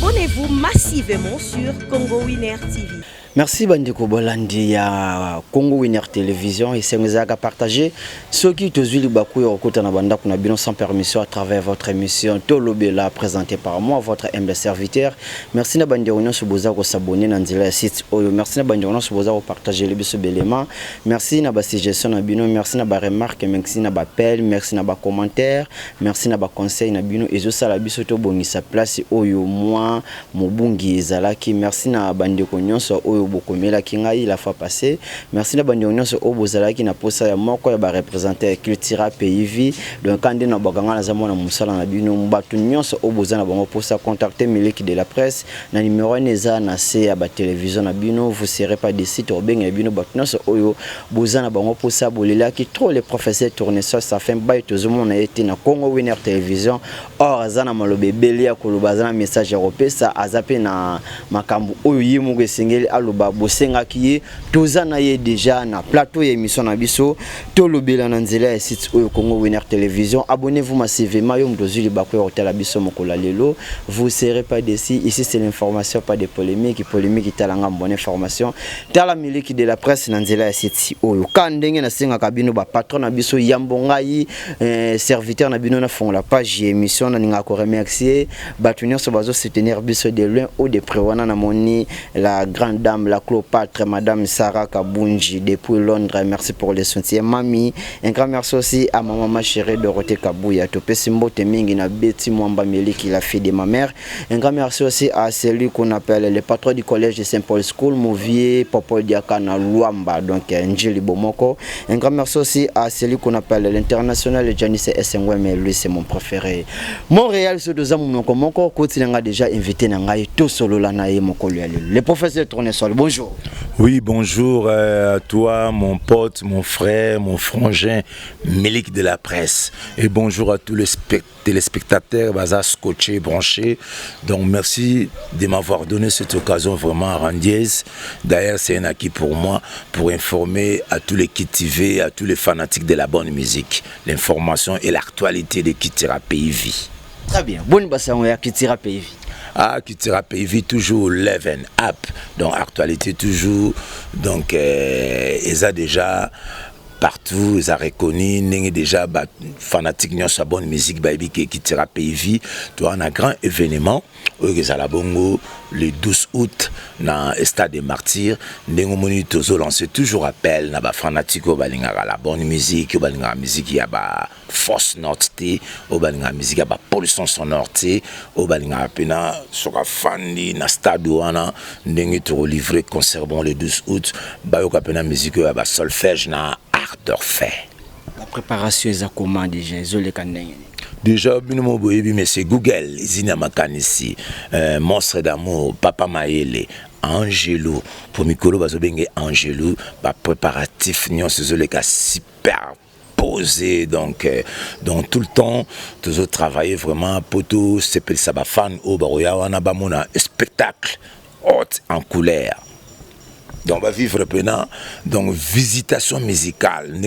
abonnez-vous massivement sur Congo Winner TV. Merci Bandeko Bolandi ya Congo Winner Télévision et c'est nous à partager ce qui te suit le bakou et au na banda kuna bino sans permission à travers votre émission Tolobela présentée par moi votre humble serviteur. Merci na bandi on se boza ko s'abonner na nzela site oyo. Merci na bandi on se boza ko partager le biso belema. Merci na ba suggestion na bino, merci na ba remarque, merci na ba appel, merci na ba commentaire, merci na ba conseil na bino et zo sala biso to bongisa place oyo moi mobungi ezalaki. Merci na bandi ko nyonso oyo bokomela kingai la fois passée. Merci na bandi nyonso o bozalaki na posa ya moko ya ba représenter culture pays donc quand na baganga na zamona musala na bino mbatu nyonso o bozana bango posa contacter Miliki de la presse na numéro neza na C ya ba télévision na bino. Vous serez pas des sites obenga bino batu nyonso oyo bozana bango posa bolela ki trop les professeurs tournesol ça fait bail to zomo na été na Congo Winner Télévision or azana malobe belia ko lobazana message européen ça azape na makambu oyo yimu gesengeli aloba bosenga ki tozana ye déjà na plateau ya émission na biso Tolobela na nzela ya site oyo Congo Winner Télévision. Abonnez-vous massivement yo mdozuli bako ya hotel biso mokola lelo. Vous serez pas déçus. Ici c'est l'information, pas de polémique talanga bonne information. Tala Miliki de la presse na nzela ya site oyo kandenge na senga kabino ba patron na biso yambongai serviteur na bino na fond la page émission na ninga ko remercier batunyo so bazo soutenir biso de loin ou de préwana na moni la grande dame la Cléopâtre madame Sarah Kabunji depuis Londres. Merci pour le soutien mami. Un grand merci aussi à ma maman chérie Dorothée Kabouya topé simbote mingi na Betty Mwamba Miliki la fille de ma mère. Un grand merci aussi à celui qu'on appelle le patron du collège de Saint-Paul School Mouvier Popo Diakana Luamba donc Njili Bomoko. Un grand merci aussi à celui qu'on appelle l'international Janice Essengwe mais lui c'est mon préféré. Montréal ce deux ans mon encore continue déjà invité na ngai to solo la na ye mokolo ya lelo. Le professeur Tournesol, bonjour. Oui, bonjour à toi, mon pote, mon frère, mon frangin, Miliki de la presse. Et bonjour à tous les téléspectateurs, Baza scotché, branchés. Donc merci de m'avoir donné cette occasion vraiment grandiose. D'ailleurs, c'est un acquis pour moi pour informer à tous les Kitivé, à tous les fanatiques de la bonne musique, l'information et l'actualité de Kitira Pays. Très bien. Bonne bassin à Kitira Pays. Ah, Kitira Pays toujours leven up, donc actualité toujours, donc ils ont déjà partout, ils ont reconnu, ils ont déjà fanatique de sa bonne musique, baby Kitira Pays, tu as un grand événement, bongo le 12 août dans le stade des Martyrs, nous avons lancé toujours appel na ba fanatique au balinga la bonne musique, au balinga musique il y a ba force nordité, au balinga musique il y a ba pollution sonore, au balinga pena soka fandi na stade wana ndenge to livrer concert bon le 12 août, ba yo kapena musique ya ba solfège na art d'orfèvre. La préparation est à comment déjà, les canets. Déjà, mais c'est Google, Zina Makanisi, Monstre d'amour, Papa Maele, Angelo, pour Mikolo Bazobenge Angelo, préparatif, nous sommes les cas super posé, donc tout le temps, toujours travailler vraiment pour tout, c'est pour ça, fan, au Baroya, on a un spectacle haute en couleur. Donc on va vivre maintenant donc visitation musicale,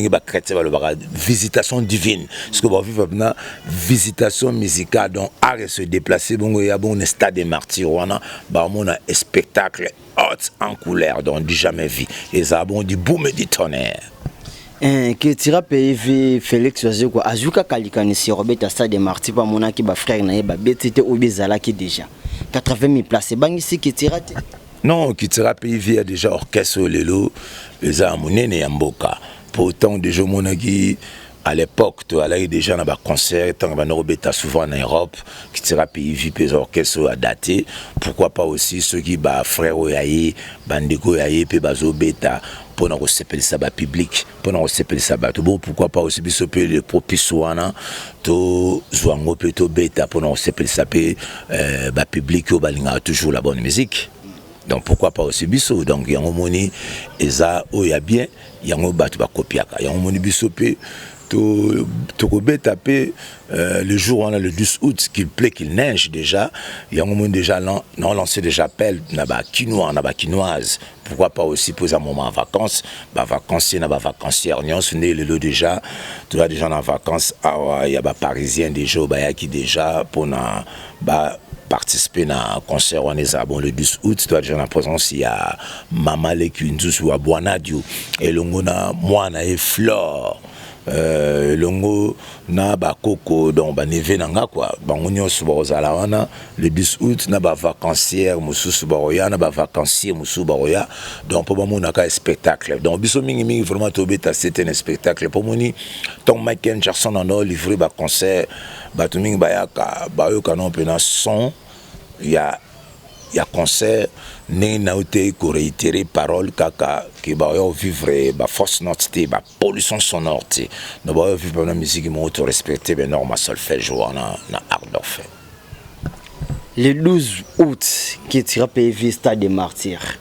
visitation divine. Ce qu'on va vivre maintenant visitation musicale, donc art se déplacer, bon il y a bon stade des martyrs, on a un spectacle haute en couleur, donc du jamais vu. Et ça bon du boom et du tonnerre. Kitira Pays Félix Oazeko azuka kalikani si Robert stade des martyrs pa mona ki ba frère na ye ba betite obezala ki déjà 80 000 places bangi si Kitira te. Non, Kitira Pays a déjà orchestre Lelo, les amonene Yamboka. Pourtant, déjà, à l'époque, tu allais déjà dans un concert, tant que souvent en Europe, Kitira Pays les orchestres a daté. Pourquoi pas aussi ceux qui bah frère Oyaye, Bandeko Oyaye, puis Bazo Beta, pour nous recevoir ça public, pour nous recevoir ça bon, pourquoi pas aussi bisoper le propisouana, to Zouango plutôt Beta, pour nous recevoir ça public, au balinga toujours la bonne musique. Donc pourquoi pas aussi biso, donc il y a un moni eza oya bien, il y a un batu ba kopiaka, il y a un moni bisopé to tapé le jour on a le 12 août qu'il plaît qu'il neige déjà, il y a un moni déjà non lancé déjà appel na ba quinoa, na ba quinoise. Pourquoi pas aussi poser un moment en vacances, ba vacancier na ba vacancière, on se né le lot déjà, tu as déjà en vacances, il y a ba parisien déjà, ba qui déjà pour na ba participer à un concert on est bon le 12 août toi déjà en présence il y a Mama Lekunzus ou Aboanadio et longona moi na et Flore longo na ba koko donc ba neve nanga quoi bango nyonso bozala wana le 10 août na ba vacancière mususu baroya na ba vacancier mususu baroya donc pour bamona ka spectacle donc biso mingi vraiment tobeta c'était un spectacle pour moni ton Michael Jackson en a livré ba concert ba to mingi bayaka ba yo kanon pena son il y a concert né na été ko réitérer parole kaka que ba yo vivre ba force notité ba pollution sonore no ba yo vivre na musique mo auto respecter ben normal solfège na art d'orfait. Le 12 août qui tira PV Stade des Martyrs.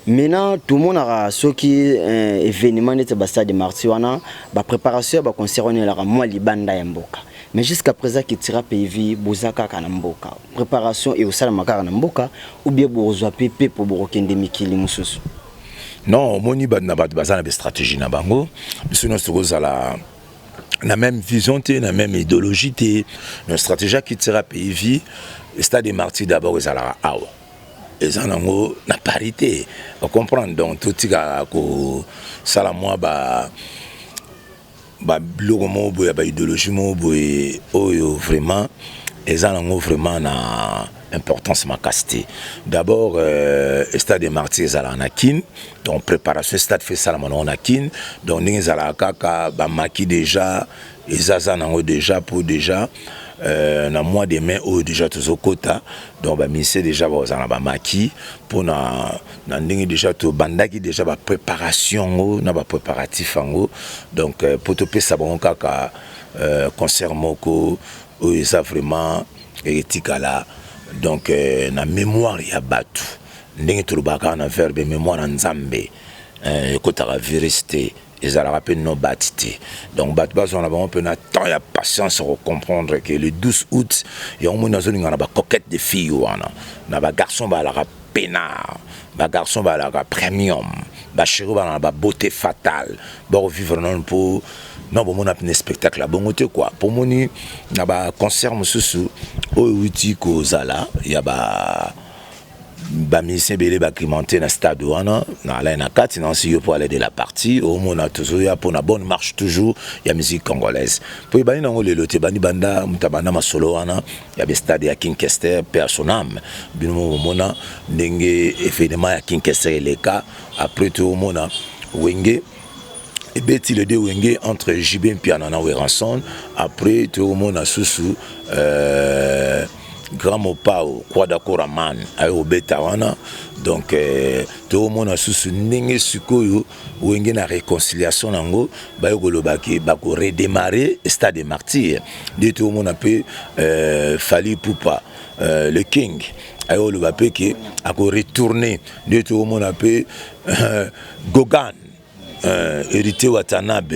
Maintenant tout le monde a ce qui événement n'était ba Stade des Martyrs wana ba préparation ba concert on la moi libanda ya mboka. Mais jusqu'à présent, qui tira PV, Bozaka Kanamboka. Préparation et au Salamaka Kanamboka, ou bien Bozoa Pepe pour Borokende Mikili Moussous. Non, moni n'a pas de stratégie na bango. Sinon, c'est la même vision, la même idéologie, une stratégie qui tira PV. Le Stade des Martyrs d'abord, ils allaient à Awa. Ils ont la parité. On comprend donc tout ce que Salamoua blogo mo boya ba idéologie mo boye oyo vraiment ezango vraiment na importance makasté d'abord stade des Martyrs ala nakin donc préparation stade fait ça mon nakin donc ningi zala kaka ba maki déjà ezazango déjà pour déjà na mois de mai ou déjà tous kota donc ba ministère déjà bazana ba maki pour na ndingi déjà to bandaki déjà ba préparation na ba préparatif ngo donc pour to pesa bon kaka concert moko ou ça vraiment etikala donc na mémoire ya batu ndingi to baka na verbe mémoire na nzambe kota la vérité ils allaient rappeler nos bâtis. Donc, on a vraiment un temps et patience pour comprendre que le 12 août, il y a une zone où on a coquette de filles, on a un garçon qui a peinard, un garçon qui a premium, un chéri qui a beauté fatale. Bon, vivre pour non, bon, on a un spectacle là, bon, quoi. Pour moi, il y a un concert, monsieur, au Uti Kozala, il y a musicien belé bacrimenté na stade wana na la na 4 non si pour aller de la partie au mona toujours ya pour na bonne marche toujours ya musique congolaise pour bani nango le loté bani banda mutabana masolo wana ya be stade ya King Kester personnam bino mona ndenge événement ya King Kester leka après tout mona wenge et beti le deux wenge entre Jibin Piano na Weranson après tout mona susu Grand Mopao, quoi d'accord à man, à Obetawana, donc tout le monde a sous n'engé sukoyo, ou engé na réconciliation nango, bayogolobaki, bako redémarrer Stade des Martyrs, de tout le monde a pu Fali Poupa, le King, à Olobapé qui a retourné, de tout le monde a pu Gogan, hérité Watanabe,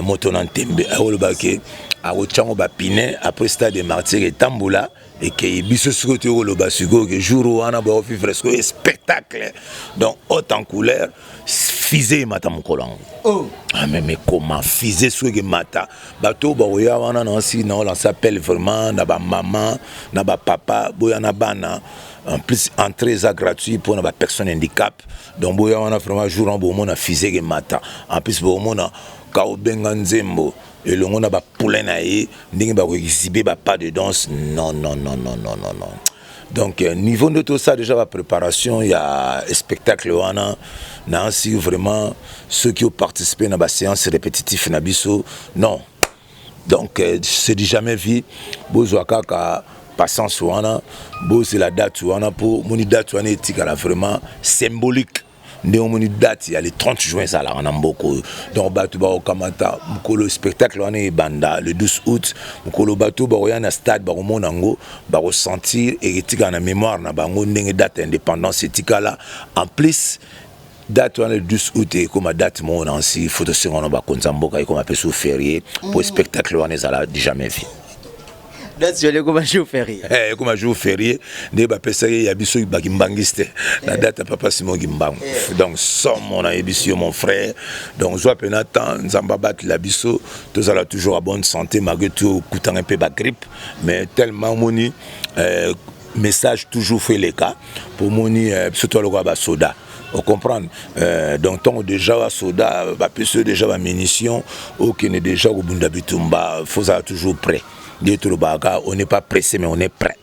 Motonantembe, à Olobaki, à Ochango Bapine, après Stade des Martyrs et Tamboula. Et que biso sokote o loba siko que jour wana ba ofi fresco spectacle donc haute en couleur fisé mata mokolango oh mais comment fisé soke mata bato ba oya wana na si na on s'appelle vraiment na ba maman na ba papa boya na bana en plus entrée ça gratuit pour na personne handicap donc boya wana vraiment jour en bon na fisé que mata en plus bon na ka obenga nzembo et le monde a pas poulain naïe, n'importe quoi qui exhiber pas de danse, non. Donc niveau de tout ça déjà la préparation, il y a un spectacle on a ainsi vraiment ceux qui ont participé dans la séance répétitive nabiso, non. Donc c'est jamais vu, besoin kaka patience on a, c'est la date on a pour mon date on est vraiment symbolique. Néomoni date il y a le 30 juin ça là en Amboko donc batu ba okamata mukolo spectacle on est banda le 12 août mukolo batu ba oyana stade ba monango ba ressentir et tika na mémoire na bango ndenge date indépendance etika là en plus date on le 12 août et comme date mon aussi photo sur on ba konzamboka et comme appelle sous férié pour spectacle on est là jamais vu. date sur le comme jour férié. Comme jour férié, ne ba pesa ya biso ba kimbangiste. La date papa Simon Kimbango. Donc somme on a biso mon frère. Donc soit penatan nzamba bat la biso, tous ala toujours à bonne santé malgré tout coûtant un peu ba grippe, mais tellement moni message toujours fait les cas pour moni surtout le ba soda. On comprend. Donc tant déjà à soda, bah plus déjà à munitions, aucun est déjà au Bunda Bitumba, faut être toujours prêt. On n'est pas pressé mais on est prêt.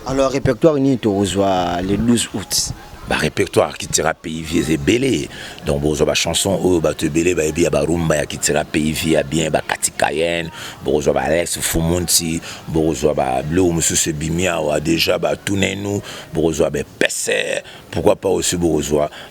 Alors répertoire ni to reçoit le 12 août. Bah répertoire qui tira pays vieux et belé. Donc bon ba chanson oh ba te belé ba bien ba rumba qui tira pays vieux bien ba katikayen, bon ba Alex Fumunti, bon ba Blue monsieur Bimia a déjà ba tourner-nous, bon ba PC, pourquoi pas aussi bon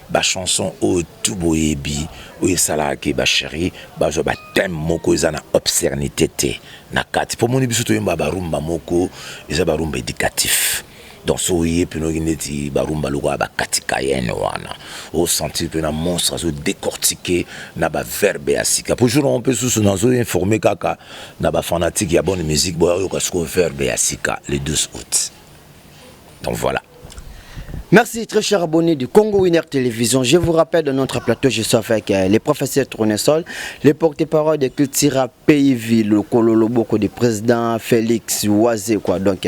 ba chanson oh tout boyebi, oui sala ke ba chéri, ba thème moko za na obscénité na kati pour mon biso to yamba ba rumba moko, eza ba rumba éducatif. Donc soyez puis nous ineti barumba loga ba katika yene wana au sentir que na monstre zo décortiquer na ba verbe asika pour jour on peut sous dans informer kaka na ba fanatique ya bonne musique boyo ka ce verbe asika le 12 août. Donc voilà. Merci très cher abonnés du Congo Winner Télévision. Je vous rappelle de notre plateau, je suis avec les professeurs Tournesol, les porte-parole de Cultura PIV, le Kololoboko du président Félix Oisé, quoi. Donc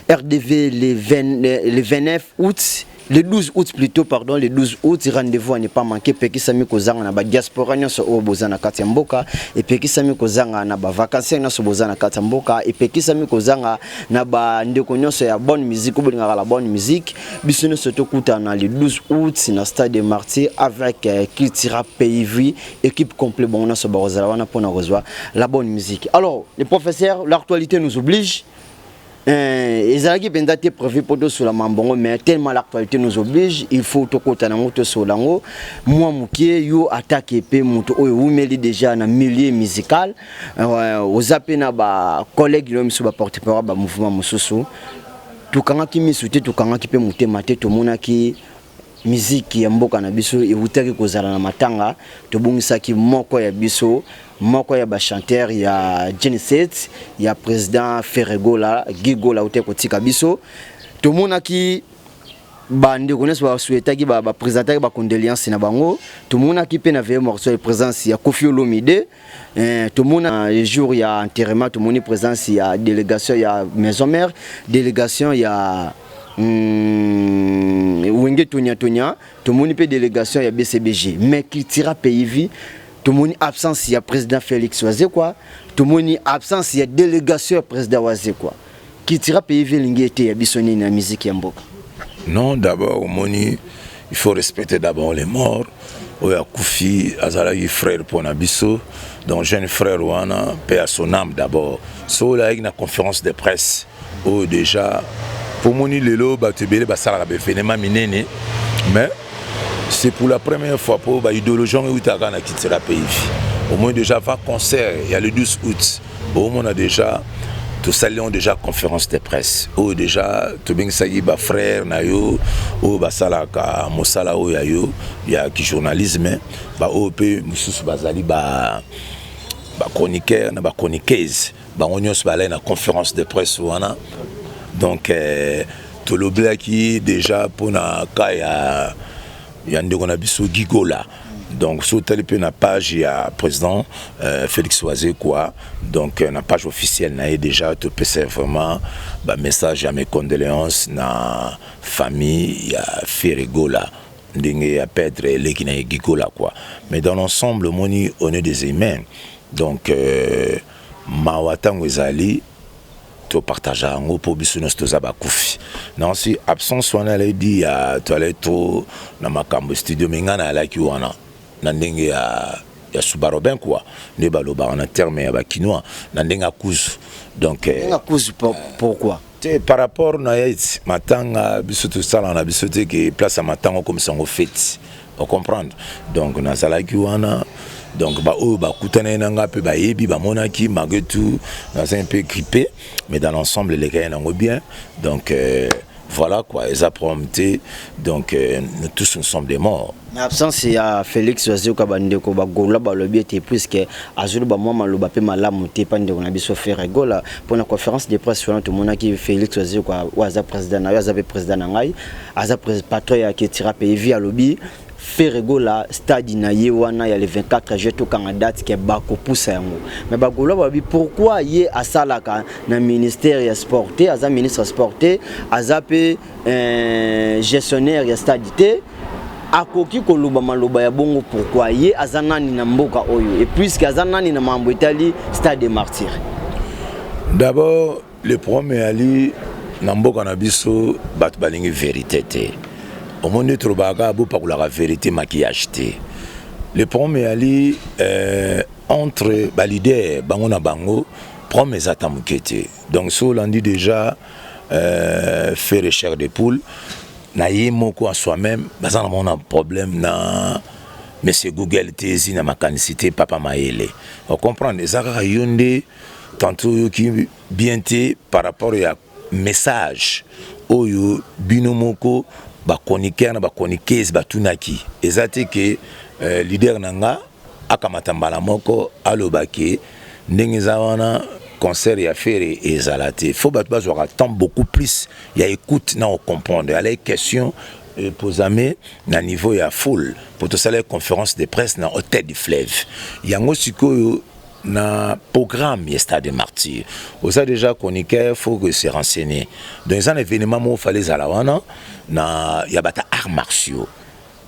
RDV les 29 août. Le 12 août plutôt, pardon, le 12 août, rendez-vous à ne pas manquer. Peki sami kozanga na ba diaspora nyoso o bozana kati mboka et peki sami kozanga na ba vacances nyoso bozana kati mboka et peki sami kozanga na ba ndeko nyoso ya bonne musique ou bolinga la bonne musique. Bisono soto kutana le 12 août na stade de Martyrs avec Cultura PIV, équipe complète bon nyoso bazala wana pona rejoindre la bonne musique. Alors, les professeurs, l'actualité nous oblige. Les alliés ont été prévus pour tout sur la Mambongo, mais tellement l'actualité nous oblige, il faut tout côté na moto sur l'ango. Moi, mouké, yo attaque épée moto, ou mêlé déjà dans milieu musical. Aux appels na ba collègues, ils ont porte-parole ba mouvement mususu. Tout quand qui me soutient, tout quand qui peut monter maté, tout monde qui musique ya mboka na biso et utaki kozala na matanga to bongisaki moko ya biso moko ya ba chanteur ya Genesis ya président Ferregola Gigola uteko tika biso to monaki bande connaissent ba souhaitaki ba présenter ba condoléances na bango to monaki pe na veille morceau de présence ya Kofi Olomide to mona le jour ya enterrement to moni présence ya délégation ya maison mère délégation ya Wenge Tonya Tonya, tout le monde peut délégation ya BCBG, mais qui tira PIV, tout le monde absence ya président Félix Oisé quoi, tout le monde absence ya délégation président Oisé quoi, qui tira PIV l'ingété ya bisoni na musique ya mboka. Non, d'abord il faut respecter d'abord les morts. Oya Koufi azalaki frère pour Nabiso, donc jeune frère wana paix à son âme d'abord. So là une conférence de presse où déjà pour moni lelo batebele basala ba événement minene mais c'est pour la première fois pour ba idéologie utaka na Cultura PIV. Au moins déjà 20 concerts, il y a le 12 août. Au moins on a déjà tout salions déjà conférence de presse. Ou déjà to bengsayi ba frère na yo ou basala ka mosala o ya yo ya ki journalisme ba OP mususu bazali ba chroniqueur na ba chroniqueuse ba onyos ba na conférence de presse wana. Donc, tout le blé qui déjà pour na kaya yande qu'on a biso Gigola. Donc, sur telle na page il y a président Félix Oisé quoi. Donc, na page officielle na déjà tout passer vraiment ba message à mes condoléances na famille ya Ferregola. Ndenge ya pètre lekina Gigola quoi. Mais dans l'ensemble, moni on est des humains. Donc, mawatang ezali to partager en pour biso nos tozaba kufi non si absence wana la dit ya toilette na makambo studio mengana la ki wana na ndenge ya Subaru ben quoi ne baloba en terme ya bakinois na ndenge akuzu donc akuzu pourquoi par rapport na yet matanga biso to sala na biso te que place à matanga comme ça on fait on comprendre donc na sala ki wana. Donc ba kutana nanga pe ba yebi ba monaki malgré tout dans un peu grippé mais dans l'ensemble les gars n'ont bien donc voilà quoi, ils ont prompté, donc nous tous nous sommes des morts. En absence il y a Félix Oazio Kabandeko Bagola balobi était plus que azulu ba moi maloba pe malamu te pande on a biso faire gola pour la conférence de presse sur tout monde qui Félix Oazio quoi waza président na waza président na ngai aza patron ya qui tira pays via lobby faire gola stade na yewana ya le 24 juillet to kanga date qui ba ko poussa yango mais bagola balobi pourquoi yé asalaka na ministère ya sport te aza ministre sport te aza pe gestionnaire ya stade te akoki koluba maloba ya bongo pourquoi ye azanani na mboka oyo et puisque azanani na mambo itali stade des martyrs. D'abord le premier ali na mboka na biso bat balingi vérité te au monde trobaka bo pa la vérité maquillage te le premier ali entre leader bango na bango premier atamukete donc so lundi déjà fait recherche de poule na yemoko à soi-même bazana mon problème na monsieur Google tezi na makanicité papa maele on comprend les ara yonde tantôt qui bien té par rapport à message oyo binomoko ba chroniqueur na ba chroniqueuse ba tunaki ezate que leader nanga akamata mbala moko alobaki ndenge zawana concert ya faire et zalaté faut battre temps beaucoup plus il y a écoute na on comprendre il y a question posamé na niveau ya foule pour tout ça les conférences de presse na hôtel du fleuve yango sikoyo na programme ya stade des martyrs ça déjà chroniqueur faut que se renseigner dans un événement où fallait zalawana na ya bata arts martiaux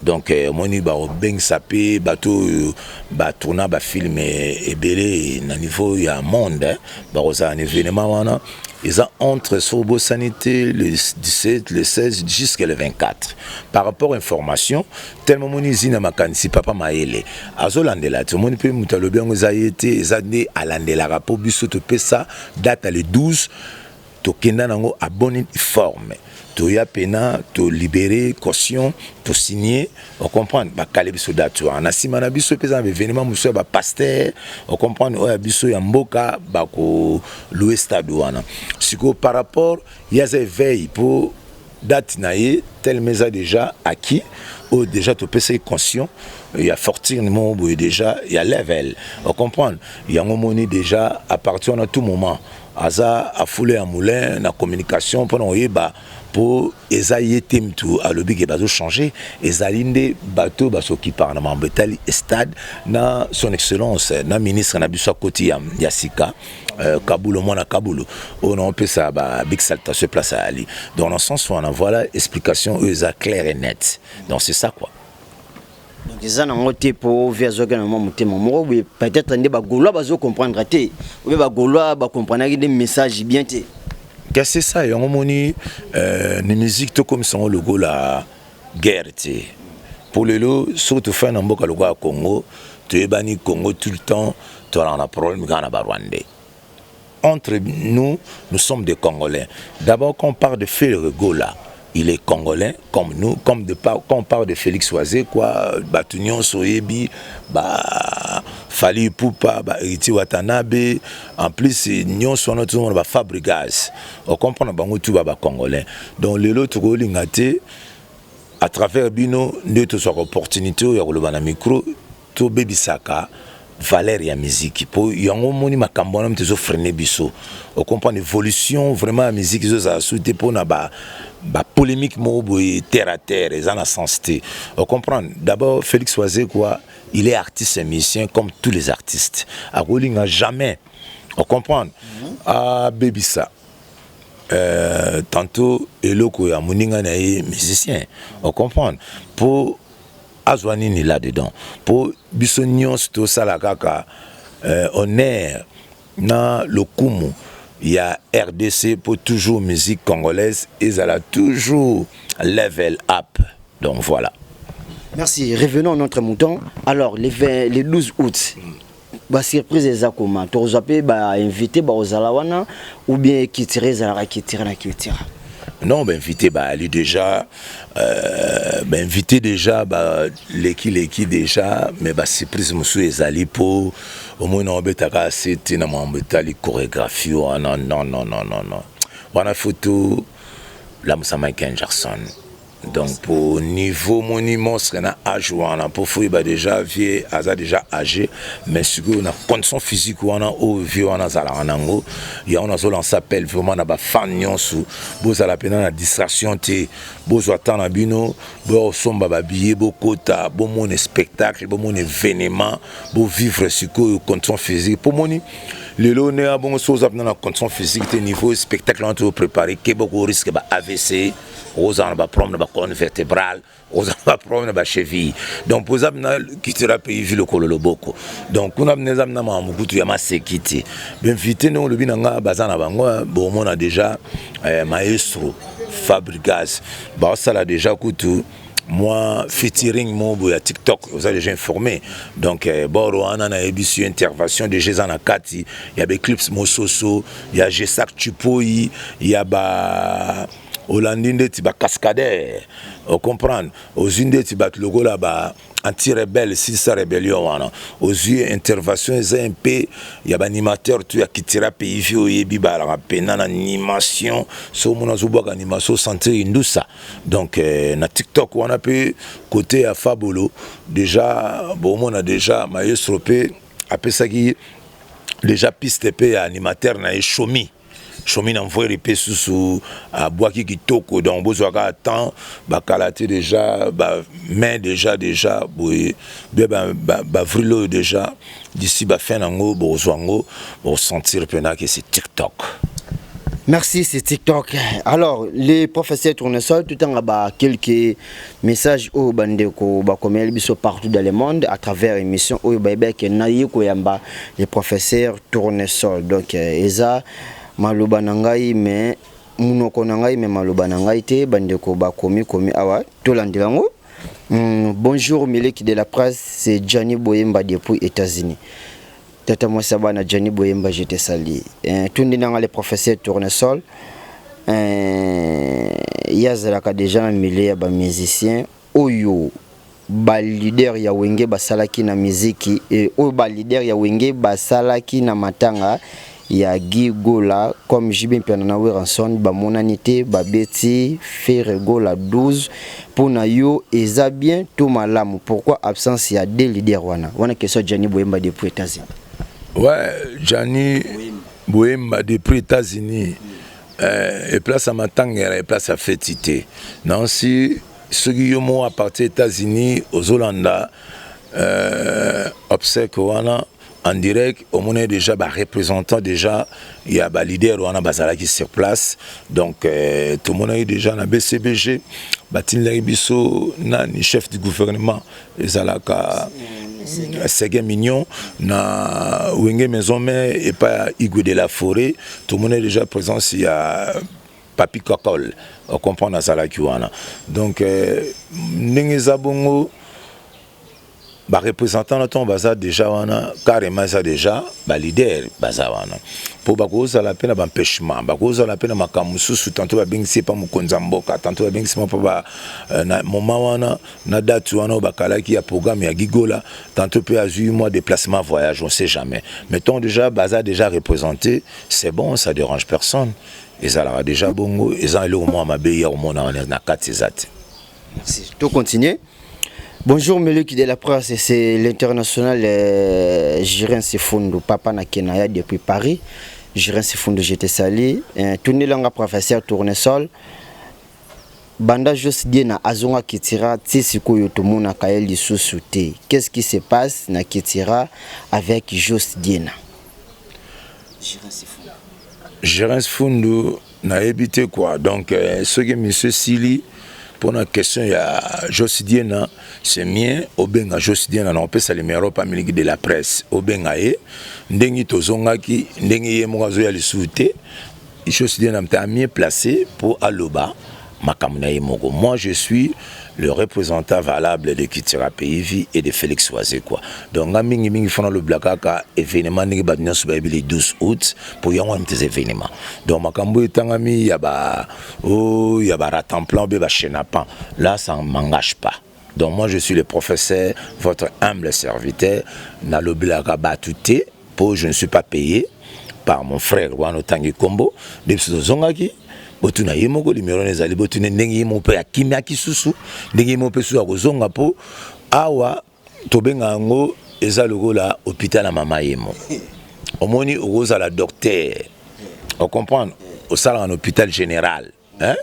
donc moni ba beng sapé bateau ba tourna ba film et belé na niveau ya monde ba un événement wana ils ont entre Sobo Sanité le 17 le 16 jusqu'à le 24 par rapport à information tellement moni zina makanisi papa maele azolandela to moni pe mutalobi ngo zayete ezane alandela rapport biso to pesa date le 12 to kenda nango à bonne forme to ya pena to libérer caution to signer on comprend ba kalebiso date na simana biso pesa événement monsieur ba pasteur on comprend o ya biso ya mboka ba ko louer stade wana siko par rapport ya ze veille pour date naie tel mais a déjà acquis ou déjà to pesa caution il y a fortement déjà il y a level on comprend il y a un moment déjà à partir de tout moment aza a foulé un moulin na communication pendant yeba pour esayer temtu à lobby que bazo changer ezalinde bateau baso qui par na mbetali stade na son excellence na ministre na biso côté ya sika Kaboulou mona Kaboulou on peut ça ba big salutation place à Ali dans le sens où on a voilà explication eza claire et nette donc c'est ça quoi. Donc ils ont noté pour vers aucun oui peut-être des bagoulois bazo comprendre té ou bagoulois ba comprendre des messages bien té. Qu'est-ce que ça y a un moment ni musique tout comme son logo la guerre té pour le lot surtout fin en boka logo à Congo tu bani Congo tout le temps tu as un problème gana ba Rwandais. Entre nous sommes des Congolais. D'abord quand on parle de Ferregola il est congolais comme nous, comme quand on parle de Félix Oazé, quoi, Batunion Soyebi, Fali Poupa, Iti Watanabe, en plus, nous sommes tout le monde Fabregas. On comprend que tout va congolais. Donc, les autres, à travers Bino, nous avons une opportunité, il y a un micro, tout Baby Saka. Valeur ya musique pour yango moni makambo na mtezo freiner biso on comprend l'évolution vraiment la musique zo za souté pour na ba polémique mo boy terre à terre et en sens té on comprend d'abord Félix Oazé quoi il est artiste et musicien comme tous les artistes a Rolinga jamais on comprend à Bebisa tantôt eloko ya moninga na musicien on comprend pour Azwanini là-dedans. Pour Bissonion, c'est ça la kaka. Honneur, na le Kumu, il y a RDC pour toujours musique congolaise et ça a toujours level up. Donc voilà. Merci. Revenons à notre mouton. Alors, les 12 août, bah, surprise des comment tu as invité aux Alawana ou bien qui tirait Zara qui tire na qui tire. Non, ben invité bah lui déjà invité déjà bah l'équipe déjà mais bah surprise monsieur ezali pour au moins on betaka c'était na mbetali chorégraphie non wana photo la Moussa Michael Jackson. Donc pour niveau monument c'est un âge pour fouiller bah déjà vieux asa déjà âgé mais sur on a condition physique on a au vieux on a zala on a ngo il y a on a on s'appelle vraiment na ba fan nyonso bo ça la peine na distraction té bo zo attendre bino bo somba ba billet bo kota bo mon spectacle bo mon événement bo vivre sur condition physique pour moni le lo ne a bon chose dans la condition physique niveau spectacle on doit préparer que beaucoup risque ba AVC aux ans ba problème ba colonne vertébrale aux ans ba problème ba cheville donc pour ça qui sera pays vu le kololo boko donc on a besoin na mamukutu ya masekiti bien vite nous le binanga bazana bango bon on a déjà maestro Fabregas ba ça là déjà kutu moi featuring mon ya TikTok vous avez déjà informé donc boro ana na émission intervention de Jezana Kati il y a des clips mososo il y a Jesak Chupoi il y a ba Holandinde tu ba cascadeur on comprend aux Indes tu bat logo là-bas anti-rebelle si ça rébellion wana aux yeux intervention MP il y a animateur tu a qui tira pays vieux yebi ba la pena animation so mona zuba animation santé indusa donc na TikTok on a pu côté à Fabolo déjà bon on a déjà maestro p après ça qui déjà piste p animateur na Chomi Chomi n'envoie les pesos sous à Boaki qui toko donc besoin temps bakalate déjà mais déjà oui vrilo déjà d'ici fin nango bozwango pour sentir pena que c'est TikTok. Merci, c'est TikTok. Alors, les professeurs Tournesol, tout en bas quelques messages au bandeko bakomel biso partout dans le monde à travers émission au Baybek nayi ko yamba les professeurs Tournesol. Donc eza maloba nangai mais munoko nangai mais maloba nangai te bandeko bakomi awa tolandilango. Bonjour Mileki de la presse, c'est Gianni Boyemba depuis États-Unis. Tata moi sabana Gianni Boyemba j'étais sali. Tout ndinanga les professeurs Tournesol. Yazalaka déjà na milieu ya ba musicien oyo ba leader ya wenge basalaki na muziki et oyo ba leader ya wenge basalaki na matanga ya Gigola comme Jibin Pianana Ranson ba monanité ba beti Ferregola 12 pour na yo eza bien tout malamu pourquoi absence ya deux leaders wana question Gianni Boyemba depuis États-Unis. Ouais, Gianni Boyemba depuis États-Unis et place à matanga et place à fétité. Non si ceux qui ont appartenu aux États-Unis aux Hollandais obsèque wana en direct, au moins déjà représentant déjà il y a des leaders qui sont sur place donc tout le monde est déjà dans BCBG Batin Bisso ni chef du gouvernement ezalaka Ségué Mignon na Wenge Maison-Mère et pas Igwe de la Forêt tout le monde est déjà présent il y a Papi Kokol on comprend dans ça donc ndenge bongo ba représentant notre bazar déjà wana carrément ça déjà ba leader bazar wana pour ba koza la peine ba empêchement ba koza la peine makamususu tantôt ba bingisi pa mukonza mboka tantôt ba bingisi pa ba na moment wana na date wana ba kala ki ya programme ya Gigola tantôt peut azui moi déplacement voyage on sait jamais mettons déjà bazar déjà représenté c'est bon ça dérange personne et ça là déjà bongo et ça au moins ma beya au moins na katizate. Merci tout continuer. Bonjour Mileki de la presse, c'est l'international Jiren Sifundu, papa na Kenaya depuis Paris. Jiren Sifundu, j'étais sali. Tourné langa professeur Tournesol. Banda juste dit na azonga kitira tisiko yotomuna kaeli susute. Qu'est-ce qui se passe na kitira avec Just Diena? Jiren Sifundu n'a habité quoi? Donc ce que monsieur Sili pour la question, il y a Josidiena, c'est mien, Obenga Josidiena, on peut saluer l'Europe Amérique de la presse, Obenga e, Ndengi Tozongaki, Ndengi Yemogazo ya Lissoute, Josidiena m'a mieux placé pour Aloba, Makamuna Yemogo. Moi, je suis le représentant valable de Kitira PIV et de Félix Oisé quoi. Donc mingi font le blakaka événement ngi badnya subabi le 12 août pour y avoir des événements. Donc makambo etangami ya ba ratemplan be ba chenapan. Là ça ne m'engage pas. Donc moi je suis le professeur, votre humble serviteur, na le blaka batute pour je ne suis pas payé par mon frère Wano Tangi Kombo, de Zongaki botuna ye moko numéro ezali botuna ndenge ye moko ya kimia kisusu ndenge ye moko su akozonga po awa tobenga ngo eza lokola hôpital ya mama yemo omoni okozala docteur on comprendre au sala en hôpital général hein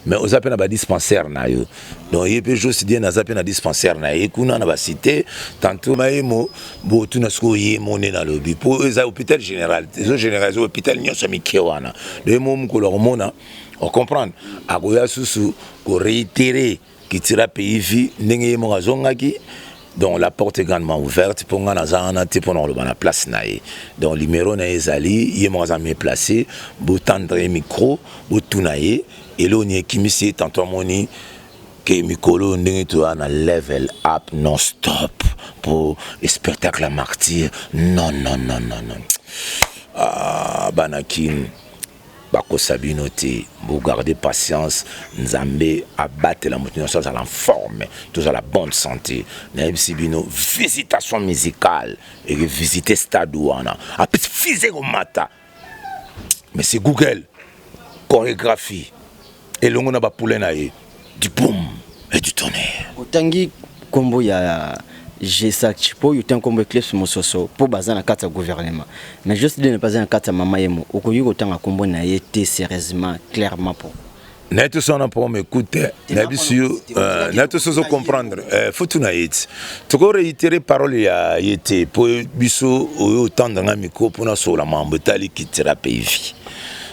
mais aux appels à dispensaire na yo donc il peut juste dire na appels à dispensaire na ye kuna na ba cité tantôt maemo bo tuna sko ye moné na lobby pour les hôpital général les général hôpital nyonso mikewana de mom ko leur mona on comprendre akoya susu ko réitérer qui tira pays vi ndenge mo ngazongaki. Donc la porte est grandement ouverte pour nga nazana te pour la place nae. Donc numéro na ezali, yé mo ngazami placé, bo tendre micro, bo tunaye et là on y kimisi tantôt moni que mikolo ndenge to na level up non stop pour le spectacle martyr. Non. Ah banakin bako sabino te, vous gardez patience, nzambe abattre la motivation à la forme, tous à la bonne santé. Naïb Sibino, visitation musicale et visiter stade ouana. Après physique au matin. Mais c'est Google, chorégraphie et l'on a bapoulé naïe, du boom et du tonnerre. Otangi kombo ya G7 pour yoten kombo clips mososo pour bazana kata gouvernement mais juste de ne pas en kata mama yemo okoyi otanga kombo na yete sérieusement clairement pour Net son pour m'écouter n'abisio net so comprendre faut tout naït to ko réitérer parole ya yete pour biso autant dans micro pour na so la mambo tali qui thérapie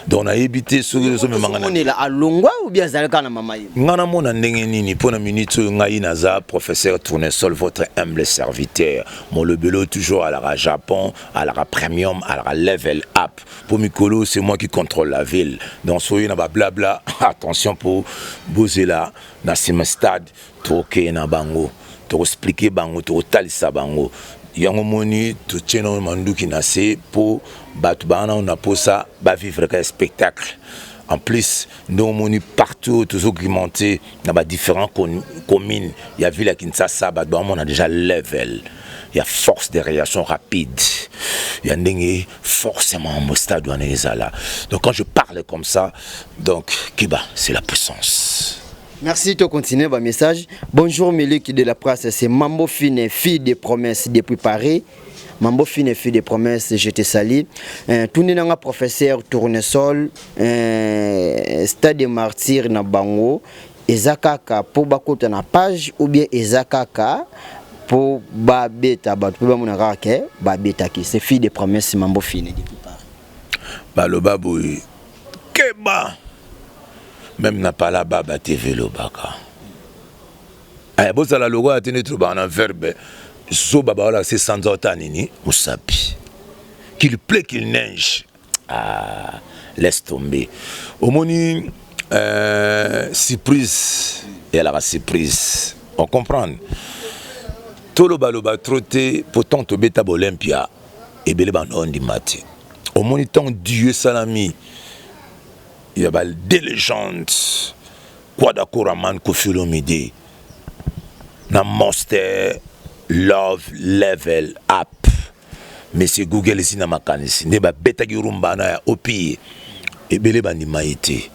donc na éviter so me mangana on est là à longwa ou bien zalaka na mama yemo ngana mona ndenge nini pour na minute ngai naza professeur Tournesol votre humble serviteur mon le bello toujours à la Japon à la premium à la level up pour Mikolo c'est moi qui contrôle la ville donc soyez na blabla attention pour bozela na sim stade toke na bango to expliquer bango to talisa bango yango moni to tcheno manduki na se pour batu bana on a posa ba vivre un spectacle. En plus, nous moni partout tous augmenté dans les différentes communes. Il y a ville à Kinshasa, on a déjà level. Il y a force de réaction rapide. Il y a une forcément au stade où on est là. Donc quand je parle comme ça, donc Kiba, c'est la puissance. Merci de continuer votre message. Bonjour Mélik de la presse, c'est Mambo Fine, fille des promesses depuis Paris. Mambo Fine, fille des promesses, je te salue. Tout le monde professeur Tournesol, stade de martyr na bango, ezakaka pour bakota na page ou bien ezakaka pour babeta pour bamonaka ke babeta ki c'est fille des promesses Mambo Fine depuis Paris. Ba lo baboy keba même n'a pas la baba TV le baka. Ay bo sala logo atene trop en verbe. So baba là c'est sans nini musapi. Qu'il plaît qu'il neige. Ah, laisse tomber. Au moni surprise et la surprise. On comprend. Tolo baloba troté pourtant to beta Olympia et belé ban on di mati. Au moni tant Dieu salami. Il y a des légendes. Quoi d'accord à man Koffi Olomide. Na Monster Love Level Up. Mais c'est Google ici na makanisi. Ne ba beta ki rumba na ya opi. E bele bandi maïté.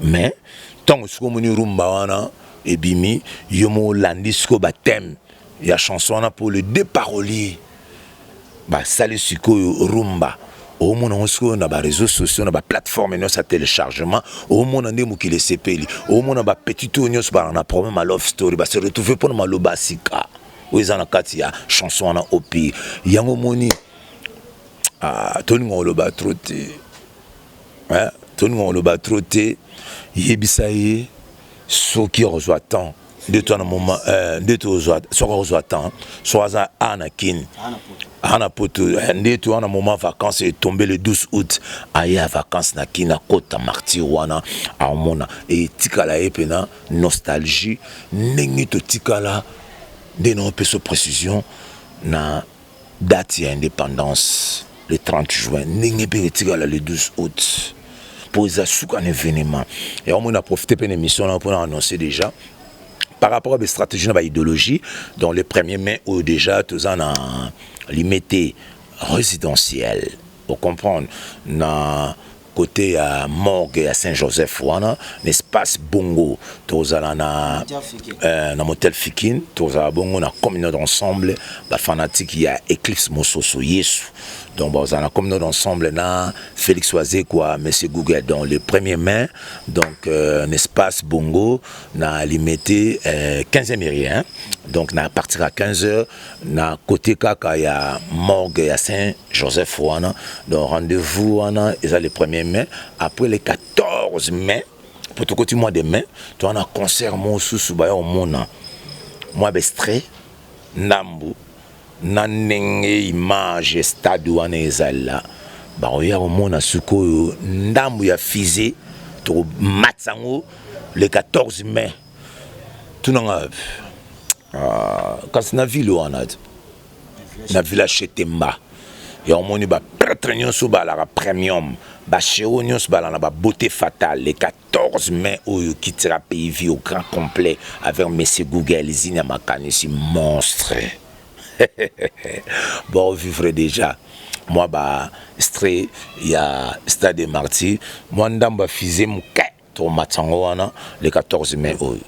Mais tant que ce moni rumba wana e bimi yomo landisco ba thème. Il y a chanson na pour le déparolier. Ba sali siko rumba. Au monde on a des réseaux sociaux, on a des plateformes, on a téléchargement, au monde on a des qui les CPL, au monde on a petit oignon, on a problème à love story, se retrouver pour nous basika. Où ils en a quatre, il y a chanson en opi, il y a un moni, Tony on le bat trotter, Tony on le bat trotter, yebisaye, ce qui reçoit tant. De toi, un moment, de toi, soit temps, soit anakin, anapoto, de toi, un moment vacances est tombé le 12 août, aïe à vacances na kina kota marti wana, à mona, et tikala epena, nostalgie, nengi to tikala, de non peso précision, na date ya indépendance, le 30 juin, nengi pe tikala le 12 août, pour ça, un événement, et on a profité de l'émission pour annoncer déjà. Par rapport à des stratégies de l'idéologie, dans les premiers mai où déjà tous en a limité résidentiel, pour comprendre, na côté à morgue à Saint-Joseph wana l'espace bongo tozala na motel Fikin tozala bongo na communauté d'ensemble ba fanatique ya Eclipse Mososo Yesu donc on a communauté d'ensemble na Félix Oisé quoi monsieur Google dans le premier mai donc un espace bongo na limité 15e mérien donc na partir à 15h na côté kaka ya morgue à Saint-Joseph wana donc rendez-vous wana ils le 1er mai après le 14 mai pour tout le mois de mai tu as un concert mon sous ba au mona moi bestre ndambu na ndenge image stade wana ezala ba oya au mona suko ndambu ya fizé to matsango le 14 mai tout nanga quand na ville wana na village Chetemba ya omoni ba prêtre nyonso ba la premium ba cheo nyonso ba la ba beauté fatale le 14 mai oyo kitira pays vie au grand complet avec monsieur Google Zina Makanisi monstre bon vivre déjà moi ba stray ya stade des martyrs moi ndamba fizé muke to matsango wana le 14 mai oyo.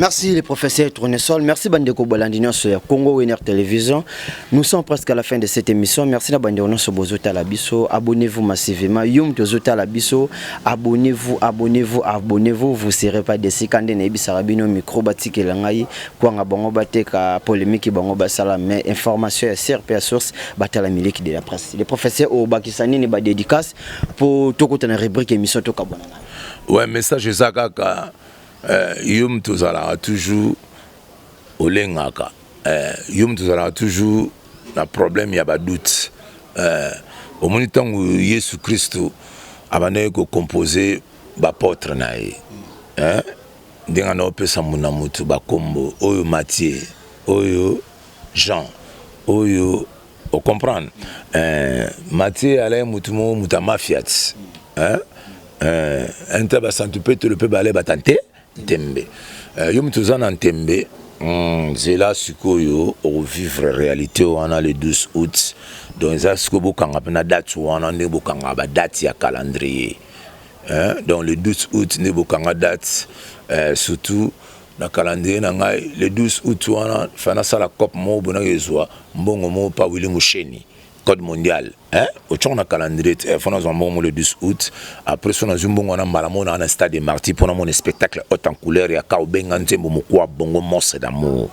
Merci les professeurs Tournesol, merci Bandeko Bolandino sur Congo Winner Télévision. Nous sommes presque à la fin de cette émission. Merci à Bandeko sur Bozota Labiso. Abonnez-vous massivement. Yum Tozota Labiso. Abonnez-vous, abonnez-vous, abonnez-vous. Vous ne serez pas déçus quand Nebi Sarabino micro batiki langai kwanga bango bateka polémique bango basala mais information CRP source batala miliki de la presse. Les professeurs au Bakisani ne ba dédicace pour tout côté dans rubrique émission to kabonana. Ouais, message Zakaka. Yum tozala toujours olengaka yum tozala toujours na problème ya ba doute au moni tango Yesu Christo abane ko composer ba porte na ye ndenga na opesa muna mutu ba kombo oyo Matthieu oyo Jean oyo o comprendre Matthieu ala mutu mo muta mafiat enta ba santu peut le peut balé batante Tembe. Yom tozana Tembe, c'est là sukoyo au vivre réalité on a le 12 août. Donc ça ce que bokanga na date on a ne bokanga ba date ya calendrier. Donc le 12 août ne bokanga date surtout na calendrier na ngai le 12 août on a fana sala cop mo bona yezwa mbongo mo pa Willy Musheni. Code mondial au tchon calendrier fona zombo le 10 août après son zumbongo na malamo na stade des martyrs pour mon spectacle haute en couleur ya Kaobenga nzembo mokwa bongo monstre d'amour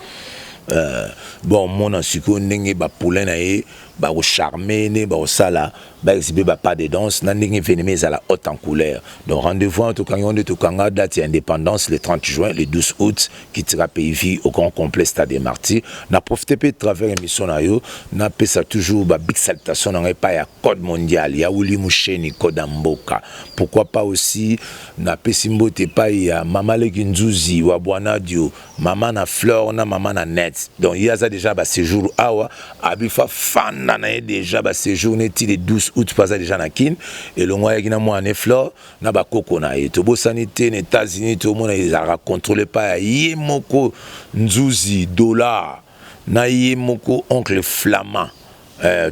bon mon siko ndenge ba poulain na ye ba o charmer ne ba o sala ba exhiber ba pas de danse na ndenge venimé à la haute en couleur donc rendez-vous en tout cas on de tout kanga date indépendance le 30 juin le 12 août qui tira pays vie au grand complet stade des martyrs na profiter peu de travers émission na yo na pesa toujours ba big salutation na pas ya code mondial ya Willy Musheni code mboka pourquoi pas aussi na pesimbote pas ya mama Lekinzuzi wa bwana dio mama na fleur na mama na net donc il y a ça déjà ba séjour awa abifa fan na déjà ba séjour neti le 12 août pas déjà na kin et le mois yakina mo ane fleur na ba koko na et to bo sanité aux États-Unis tout le monde ils a contrôlé pas yemoko nzuzi dollar na yemoko oncle flamand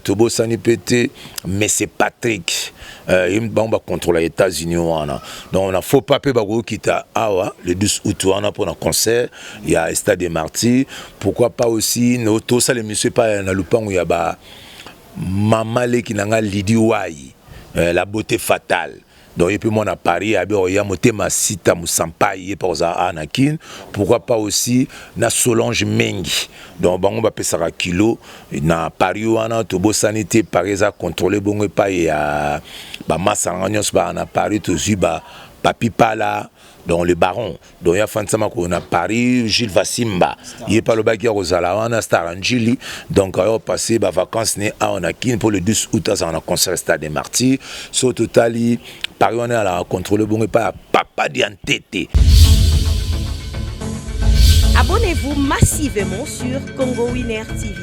Tobo Sani pété mais c'est Patrick il va contrôler les États-Unis donc on a faux papier qui t'a le 12 août on a pour un concert il y a Stade des Martyrs pourquoi pas aussi tout ça les monsieur pas dans le pan où il y a ba Mamale qui n'a Lidi Wai la beauté fatale. Donc et puis moi à Paris il y a motema sita musampai pour ça anakin pourquoi pas aussi na Solange Mengi donc bango ba pesaka kilo na Paris wana to bo sanité Paris a contrôler bongo pa ya ba masanganyos ba na Paris to zuba papi pala donc le baron donc il y a Fansama qu'on a Paris Gilles Vassimba il est pas le baguette Rosala on a Star Angeli donc on a passé ba vacances né à Onakin pour le 12 août on a concert Stade des Martyrs so totali Paris on est à la contrôler bon et pas papa d'Antete. Abonnez-vous massivement sur Congo Winner TV.